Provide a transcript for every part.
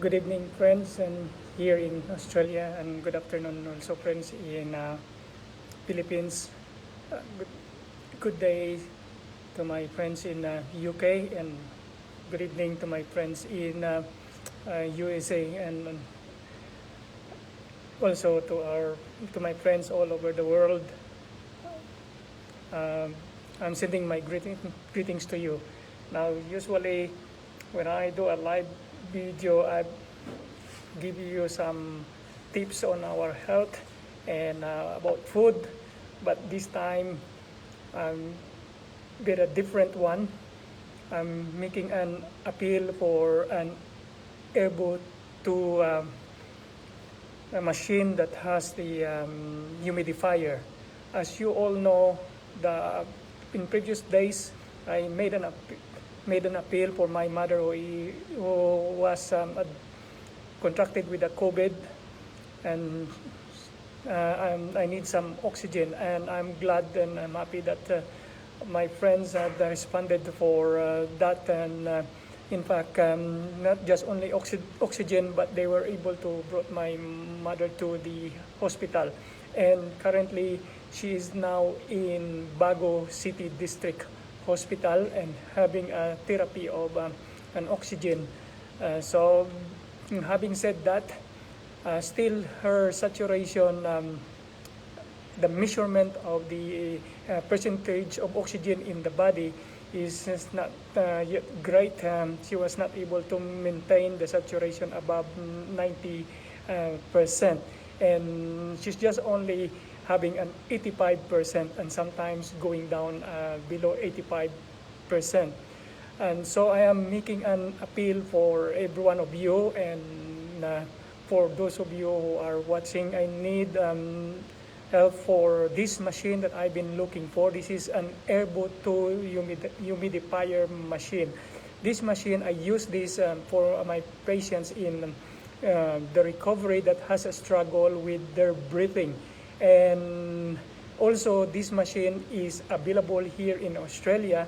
Good evening, friends, and here in Australia, and good afternoon also, friends in Philippines. Good day to my friends in UK, and good evening to my friends in USA, and also to my friends all over the world. I'm sending my greetings to you. Now, usually, when I do a live video, I give you some tips on our health and about food, but this time I'm with a different one. I'm making an appeal for an Airboat 2 a machine that has the humidifier. As you all know, in previous days I made an appeal for my mother who was contracted with the COVID, and I need some oxygen, and I'm glad and I'm happy that my friends had responded for that, and in fact not just only oxygen, but they were able to brought my mother to the hospital, and currently she is now in Bago City District Hospital and having a therapy of an oxygen. So having said that, still her saturation, the measurement of the percentage of oxygen in the body is not yet great. She was not able to maintain the saturation above 90%, and she's just only having an 85% and sometimes going down below 85%. And so I am making an appeal for every one of you, and for those of you who are watching, I need help for this machine that I've been looking for. This is an Airboat 2 humidifier machine. This machine, I use this for my patients in the recovery that has a struggle with their breathing. And also this machine is available here in Australia,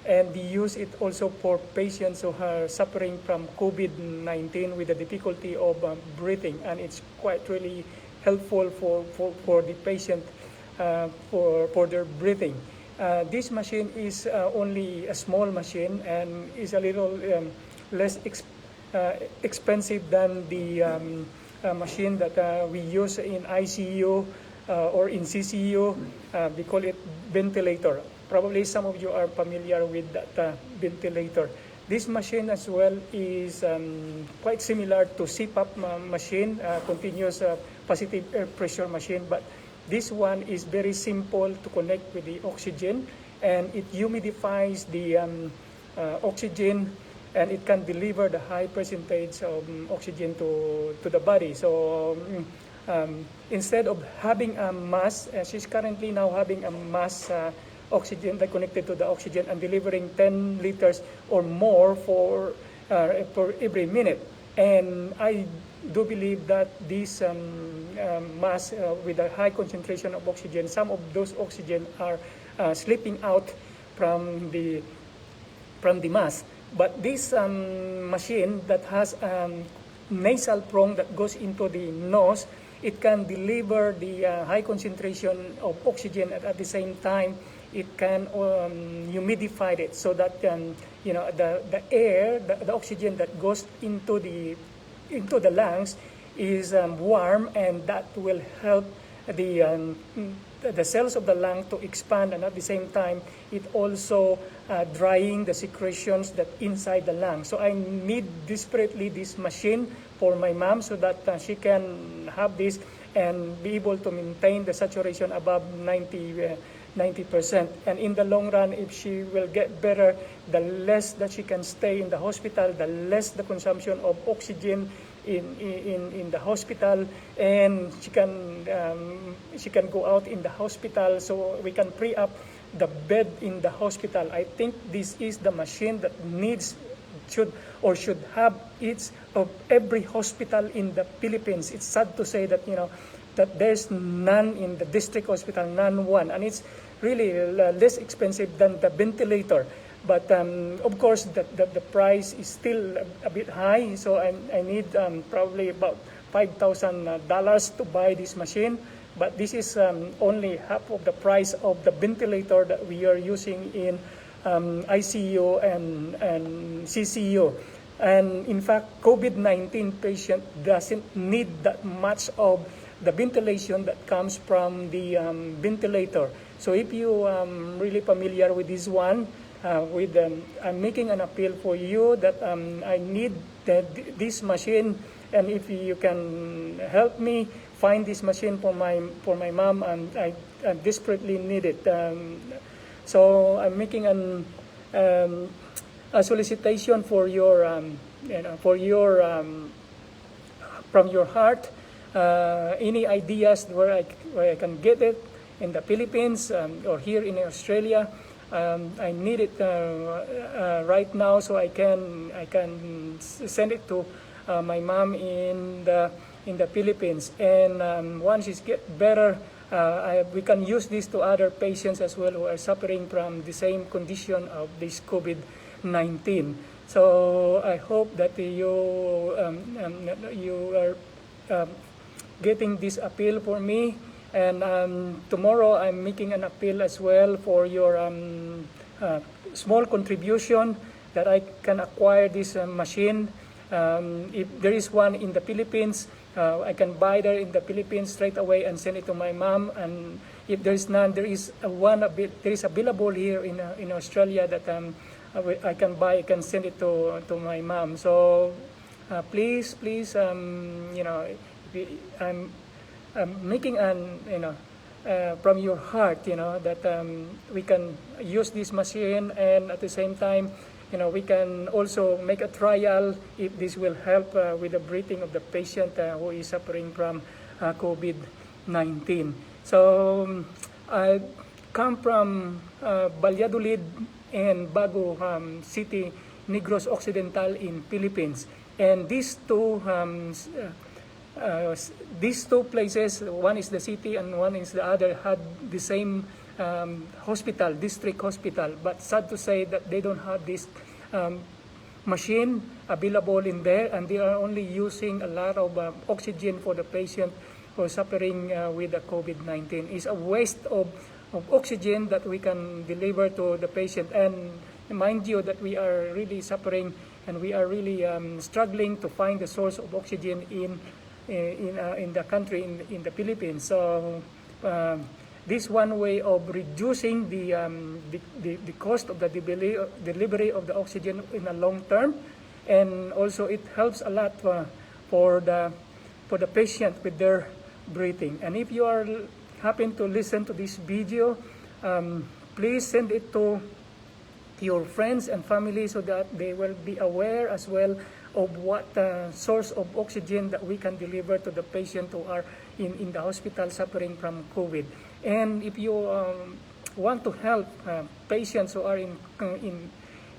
and we use it also for patients who are suffering from COVID-19 with the difficulty of breathing, and it's quite really helpful for the patient for their breathing. This machine is only a small machine and is a little less expensive than the machine that we use in ICU or in CCU. We call it ventilator. Probably some of you are familiar with that ventilator. This machine as well is quite similar to CPAP machine, continuous positive air pressure machine, but this one is very simple to connect with the oxygen, and it humidifies the oxygen, and it can deliver the high percentage of oxygen to the body. So instead of having a mask, she's currently now having a mask oxygen that connected to the oxygen and delivering 10 liters or more for every minute. And I do believe that this mask with a high concentration of oxygen, some of those oxygen are slipping out from the mask. But this machine that has nasal prong that goes into the nose, it can deliver the high concentration of oxygen, and at the same time it can humidify it, so that the air, the oxygen that goes into the lungs is warm, and that will help the cells of the lung to expand, and at the same time it also drying the secretions that inside the lung. So I need desperately this machine for my mom, so that she can have this and be able to maintain the saturation above 90%. And in the long run, if she will get better, the less that she can stay in the hospital, the less the consumption of oxygen in the hospital, and she can go out in the hospital, so we can free up the bed in the hospital. I think this is the machine that should have each of every hospital in the Philippines. It's sad to say that that there's none in the district hospital, none one, and it's really less expensive than the ventilator. But of course, the price is still a bit high, so I need probably about $5,000 to buy this machine. But this is only half of the price of the ventilator that we are using in ICU and CCU. And in fact, COVID-19 patient doesn't need that much of the ventilation that comes from the ventilator. So if you really familiar with this one, I'm making an appeal for you that I need this machine, and if you can help me find this machine for my mom, and I desperately need it. So I'm making a solicitation for your from your heart. Any ideas where I can get it in the Philippines or here in Australia? I need it right now, so I can send it to my mom in the Philippines. And once it gets better, we can use this to other patients as well who are suffering from the same condition of this COVID-19. So I hope that you are getting this appeal for me. And tomorrow I'm making an appeal as well for your small contribution that I can acquire this machine. If there is one in the Philippines, I can buy there in the Philippines straight away and send it to my mom. And if there is none, there is available here in Australia that I can buy. I can send it to my mom. So please, I'm making from your heart, that we can use this machine, and at the same time, we can also make a trial if this will help with the breathing of the patient who is suffering from COVID-19. So I come from Valladolid and Bago City, Negros Occidental in Philippines, and these two places, one is the city and one is the other, had the same hospital, district hospital. But sad to say that they don't have this machine available in there, and they are only using a lot of oxygen for the patient who are suffering with the COVID-19. It's a waste of oxygen that we can deliver to the patient. And mind you that we are really suffering, and we are really struggling to find the source of oxygen in the country, in the Philippines. So this one way of reducing the cost of the delivery of the oxygen in the long term, and also it helps a lot for the patient with their breathing. And if you are happen to listen to this video, please send it to your friends and family so that they will be aware as well of what source of oxygen that we can deliver to the patient who are in the hospital suffering from COVID. And if you want to help patients who are in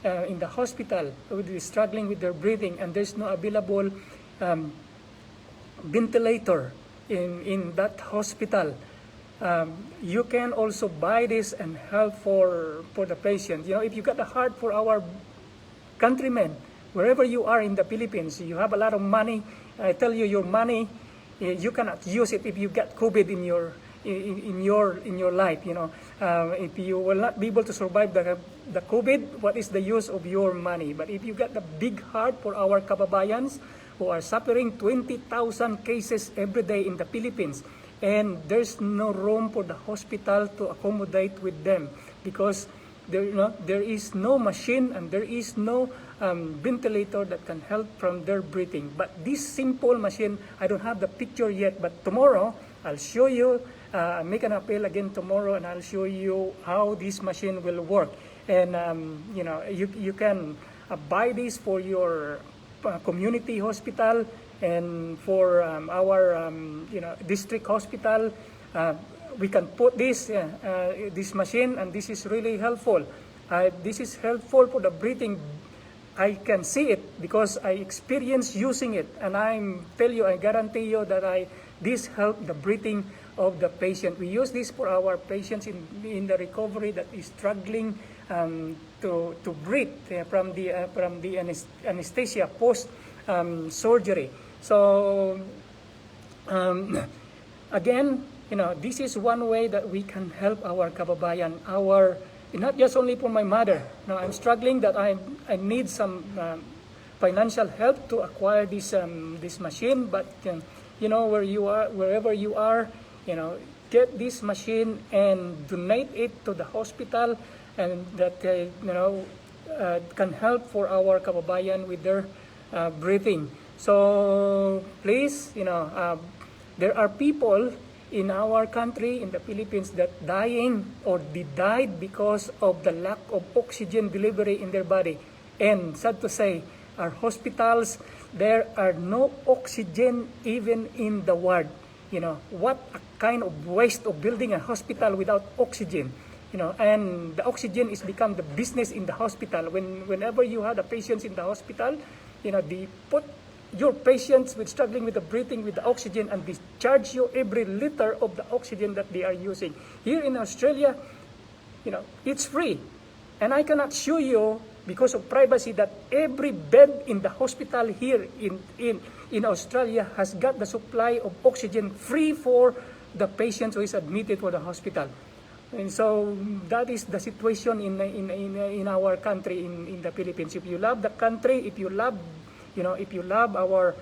the hospital who is struggling with their breathing, and there's no available ventilator in that hospital, you can also buy this and help for the patient. If you got a heart for our countrymen, wherever you are in the Philippines, you have a lot of money. I tell you, your money, you cannot use it if you get COVID in your life. If you will not be able to survive the COVID, what is the use of your money? But if you get the big heart for our kababayans who are suffering 20,000 cases every day in the Philippines, and there's no room for the hospital to accommodate with them because there is no machine and there is no ventilator that can help from their breathing. But this simple machine, I don't have the picture yet, but tomorrow I'll show you. I'll make an appeal again tomorrow, and I'll show you how this machine will work. And you can buy this for your community hospital and for our district hospital. We can put this machine, and this is really helpful. This is helpful for the breathing. I can see it because I experienced using it, and I guarantee you that this helped the breathing of the patient. We use this for our patients in the recovery that is struggling to breathe from the anesthesia post surgery. So again, this is one way that we can help our kababayan, not just only for my mother. I'm struggling that I need some financial help to acquire this machine, but wherever you are, get this machine and donate it to the hospital, and that can help for our kababayan with their breathing. So please, there are people in our country, in the Philippines, that died because of the lack of oxygen delivery in their body. And sad to say, our hospitals, there are no oxygen even in the ward. What a kind of waste of building a hospital without oxygen. And the oxygen is become the business in the hospital. Whenever you have the patients in the hospital, they put your patients with struggling with the breathing with the oxygen, and they charge you every liter of the oxygen that they are using. Here in Australia, it's free. And I cannot show you, because of privacy, that every bed in the hospital here in Australia has got the supply of oxygen free for the patient who is admitted for the hospital. And so that is the situation in our country, in the Philippines. If you love the country, if you love our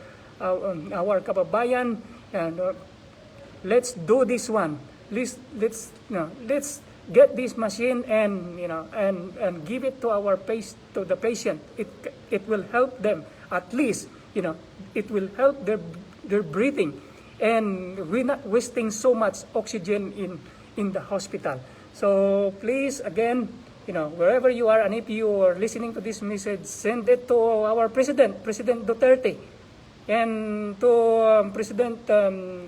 kababayan, and let's do this one. Let's get this machine and give it to the patient. It will help them, at least. It will help their breathing, and we're not wasting so much oxygen in the hospital. So please, again, wherever you are, and if you are listening to this message, send it to our President Duterte, and to President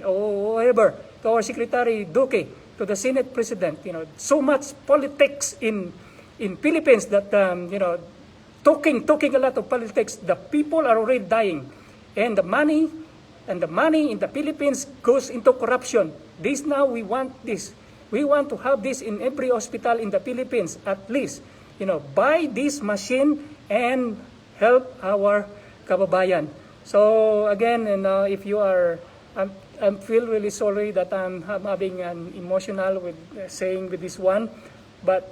whoever, to our Secretary Duque, to the Senate President. So much politics in Philippines that talking a lot of politics. The people are already dying, and the money in the Philippines goes into corruption. Now we want this. We want to have this in every hospital in the Philippines, at least. Buy this machine and help our kababayan. So again, if you are, I feel really sorry that I'm having an emotional with saying with this one, but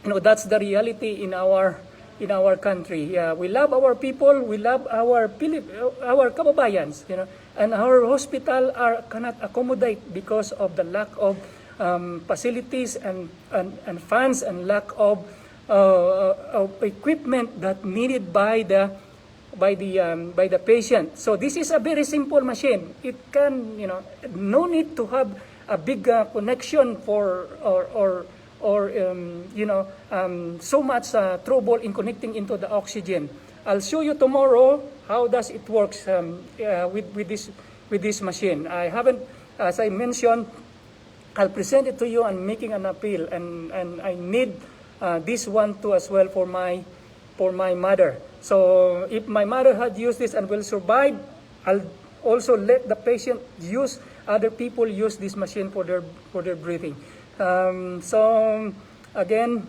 that's the reality in our country. We love our people, we love our kababayans, and our hospital cannot accommodate because of the lack of facilities and funds, and lack of equipment that needed by the patient. So this is a very simple machine. It can, no need to have a big connection for so much trouble in connecting into the oxygen. I'll show you tomorrow how does it works with this machine. I haven't, as I mentioned, I'll present it to you and making an appeal, and I need this one too as well for my mother. So if my mother had used this and will survive, I'll also let the patient other people use this machine for their breathing. So again,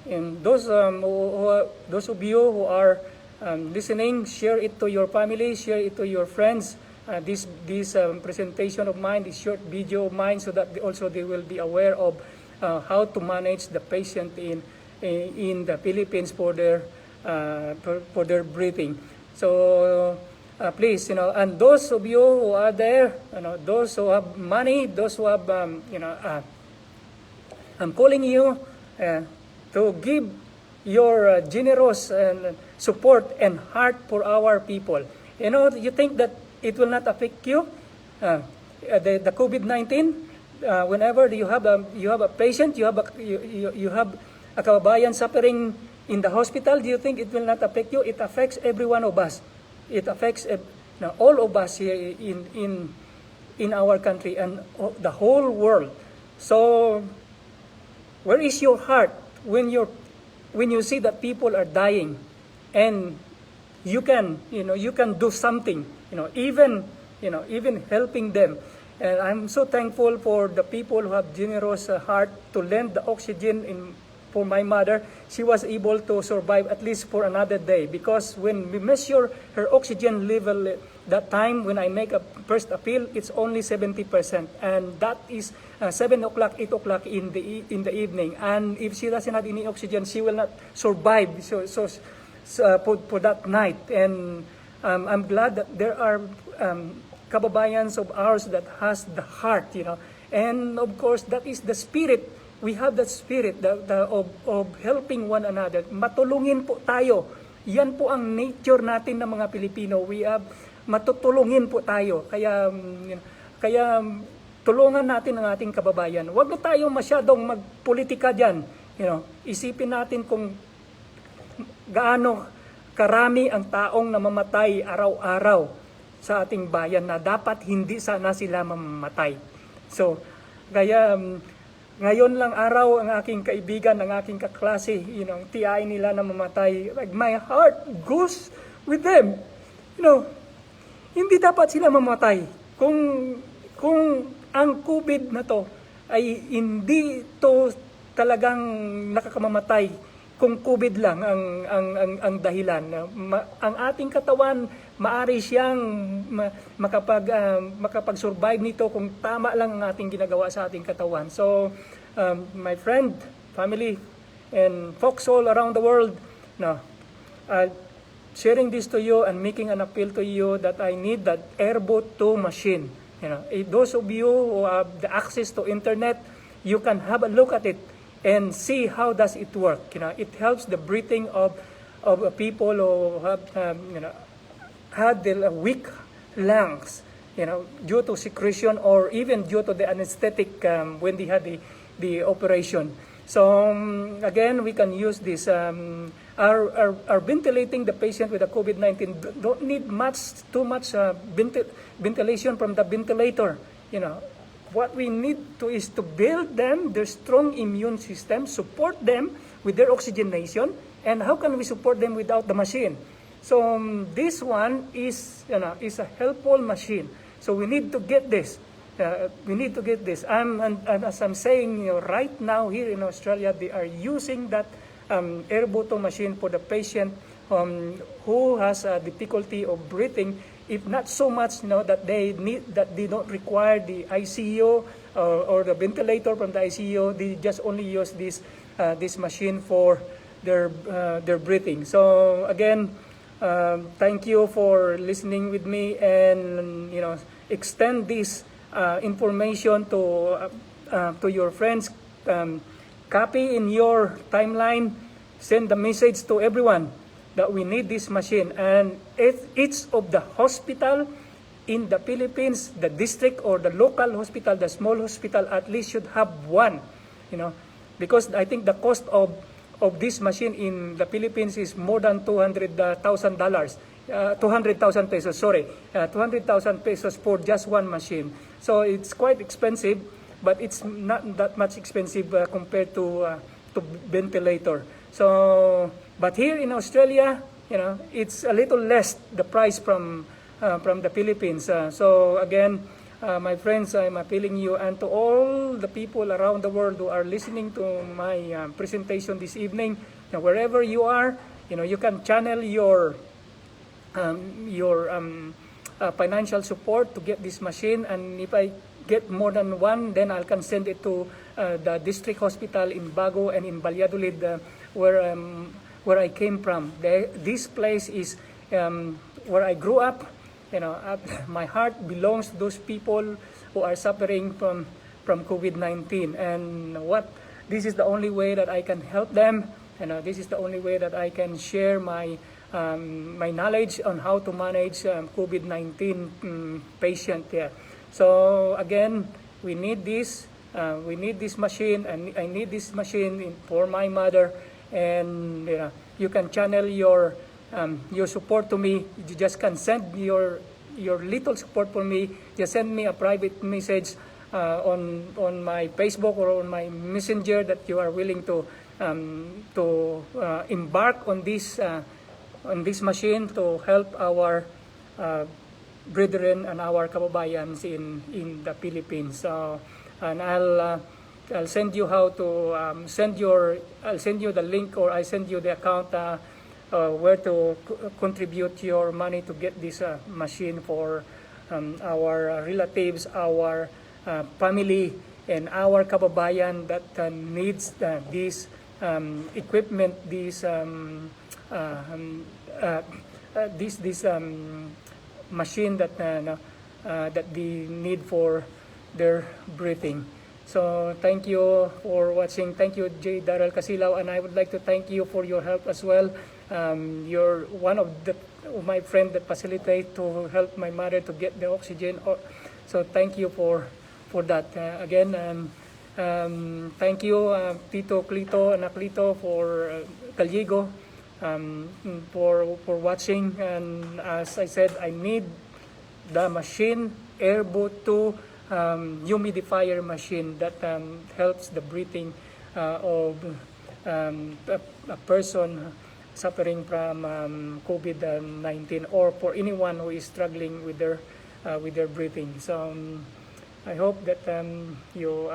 in those of you who are listening, share it to your family, share it to your friends. This presentation of mine, this short video of mine, so that they will be aware of how to manage the patient in the Philippines for their breathing. So please, and those of you who are there, those who have money, those who have, I'm calling you to give your generous support and heart for our people. You think that it will not affect you, the COVID-19. Whenever you have a patient, you have a kababayan suffering in the hospital, do you think it will not affect you? It affects every one of us. It affects all of us here in our country and the whole world. So where is your heart when you see that people are dying, and you can do something, even helping them? And I'm so thankful for the people who have generous heart to lend the oxygen for my mother, she was able to survive at least for another day, because when we measure her oxygen level that time when I make a first appeal, it's only 70%, and that is 7 o'clock, 8 o'clock in the evening. And if she doesn't have any oxygen, she will not survive for that night. And I'm glad that there are kababayans of ours that has the heart, and of course that is the spirit. We have that spirit of helping one another. Matulungin po tayo. Yan po ang nature natin ng mga Pilipino. We have matutulungin po tayo. Kaya tulungan natin ang ating kababayan. Huwag na tayong masyadong magpolitika diyan. Isipin natin kung gaano karami ang taong namamatay araw-araw sa ating bayan na dapat hindi sana sila mamamatay. So, kaya ngayon lang araw ang aking kaibigan, ang aking kaklase, TI nila na mamatay. Like, my heart goes with them. Hindi dapat sila mamatay. Kung ang COVID na to ay hindi to talagang nakakamamatay, kung COVID lang ang dahilan, ang ating katawan maari siyang makapag-survive nito kung tama lang ang ating ginagawa sa ating katawan. So, my friend, family, and folks all around the world, sharing this to you and making an appeal to you that I need that airboat 2 machine. Those of you who have the access to internet, you can have a look at it and see how does it work. It helps the breathing of people who have had the weak lungs, due to secretion or even due to the anesthetic when they had the operation. So again, we can use this. Our ventilating the patient with the COVID-19 don't need too much ventilation from the ventilator. What we need to is to build them their strong immune system, support them with their oxygenation, and how can we support them without the machine? So this one is a helpful machine. So we need to get this. And as I'm saying, right now here in Australia, they are using that airboto machine for the patient who has a difficulty of breathing. If not so much, that they don't require the ICU or the ventilator from the ICU. They just only use this machine for their breathing. So again, thank you for listening with me, and extend this information to your friends. Copy in your timeline, send the message to everyone that we need this machine. And each of the hospital in the Philippines, the district or the local hospital, the small hospital, at least should have one, because I think the cost of this machine in the Philippines is more than $200,000, 200,000 pesos, sorry, 200,000 pesos for just one machine. So it's quite expensive, but it's not that much expensive compared to ventilator. So, but here in Australia, it's a little less the price from the Philippines. So again, my friends, I'm appealing you and to all the people around the world who are listening to my presentation this evening. Wherever you are, you can channel your financial support to get this machine. And if I get more than one, then I can send it to the district hospital in Bago and in Valladolid, where I came from. This place is where I grew up. My heart belongs to those people who are suffering from COVID-19, and this is the only way that I can help them. This is the only way that I can share my knowledge on how to manage COVID-19 patient here. So again, we need this machine, and I need this machine for my mother. And you can channel your support to me. You just can send your little support for me. Just send me a private message on my Facebook or on my messenger that you are willing to embark on this machine to help our brethren and our kababayans in the Philippines. And I'll I'll send you how to I'll send you the link, or I send you the account where to contribute your money to get this machine for our relatives, our family, and our kababayan that needs this equipment, this machine that that they need for their breathing. So thank you for watching. Thank you, J. Daryl Casilaw, and I would like to thank you for your help as well. You're one of my friend that facilitate to help my mother to get the oxygen. So thank you for that. Again, thank you, Tito Clito, Anak Clito, for Caliego, for watching. And as I said, I need the machine, Airboot 2 humidifier machine that helps the breathing of a person suffering from COVID-19, or for anyone who is struggling with their breathing. So I hope that you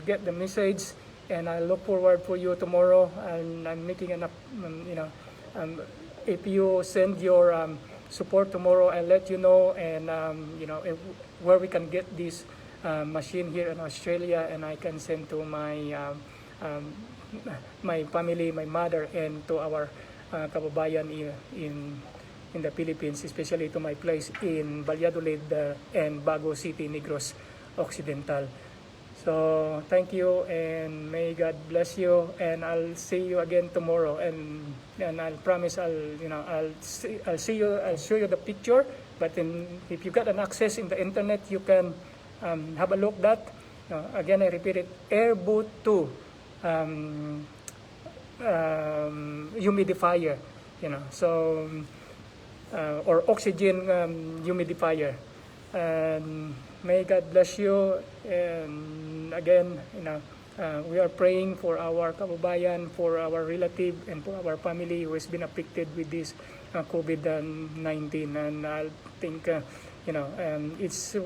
get the message, and I look forward for you tomorrow. And I'm making an if you send your support tomorrow, I'll let you know, and where we can get this machine here in Australia, and I can send to my my family, my mother, and to our kababayan in the Philippines, especially to my place in Valladolid and Bago City, Negros Occidental. So thank you, and may God bless you, and I'll see you again tomorrow, and I'll promise I'll show you the picture. But if you got an access in the internet, you can have a look at that. Again, I repeat it, Airboot 2 humidifier, so or oxygen humidifier. And may God bless you. And again, we are praying for our kababayan, for our relative, and for our family who has been affected with this COVID-19. And I think it's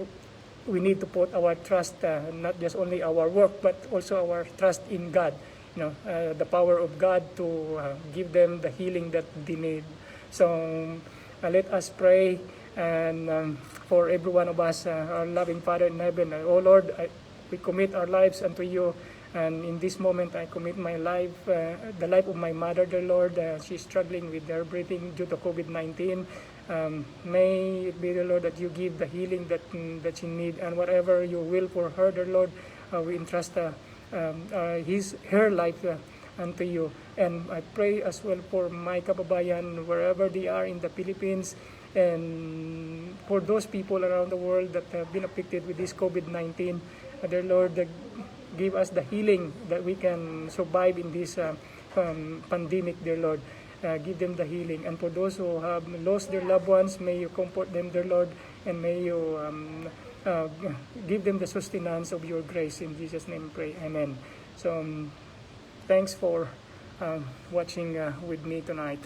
we need to put our trust, not just only our work, but also our trust in God. The power of God to give them the healing that they need. So let us pray, and for every one of us, our loving Father in heaven, oh Lord, we commit our lives unto you. And in this moment, I commit my life, the life of my mother, dear Lord. She's struggling with her breathing due to COVID-19. May it be, dear Lord, that you give the healing that she needs, and whatever you will for her, dear Lord, we entrust her life unto you. And I pray as well for my kababayan, wherever they are in the Philippines, and for those people around the world that have been affected with this COVID-19, dear Lord, give us the healing that we can survive in this pandemic, dear Lord. Give them the healing. And for those who have lost their loved ones, may you comfort them, dear Lord, and may you give them the sustenance of your grace. In Jesus' name we pray. Amen. So thanks for watching with me tonight.